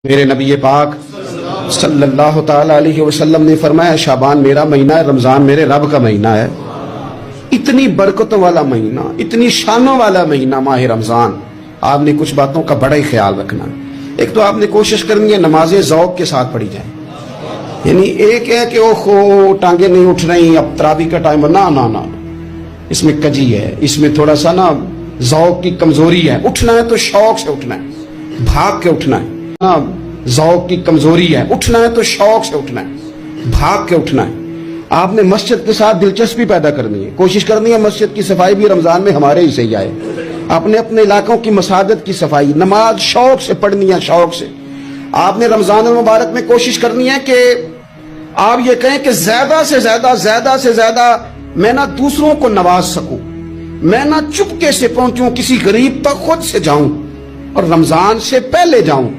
میرے نبی پاک صلی اللہ تعالی علیہ وسلم نے فرمایا شعبان میرا مہینہ ہے، رمضان میرے رب کا مہینہ ہے۔ اتنی برکتوں والا مہینہ، اتنی شانوں والا مہینہ ماہ رمضان، آپ نے کچھ باتوں کا بڑا ہی خیال رکھنا ہے۔ ایک تو آپ نے کوشش کرنی ہے نمازیں ذوق کے ساتھ پڑھی جائیں، یعنی ایک ہے کہ اوہو ٹانگیں نہیں اٹھ رہی اب تراویح کا ٹائم، نہ اس میں کجی ہے، اس میں تھوڑا سا نا ذوق کی کمزوری ہے۔ اٹھنا ہے تو شوق سے اٹھنا ہے، بھاگ کے اٹھنا ہے۔ ذوق کی کمزوری ہے، اٹھنا ہے تو شوق سے اٹھنا ہے، بھاگ کے اٹھنا ہے۔ آپ نے مسجد کے ساتھ دلچسپی پیدا کرنی ہے، کوشش کرنی ہے مسجد کی صفائی بھی رمضان میں ہمارے ہی سے ہی آئے۔ اپنے علاقوں کی مساجد کی صفائی، نماز شوق سے پڑھنی ہے، شوق سے۔ آپ نے رمضان المبارک میں کوشش کرنی ہے کہ آپ یہ کہیں کہ زیادہ سے زیادہ میں نہ دوسروں کو نواز سکوں، میں نہ چپکے سے پہنچوں کسی غریب تک، خود سے جاؤں اور رمضان سے پہلے جاؤں۔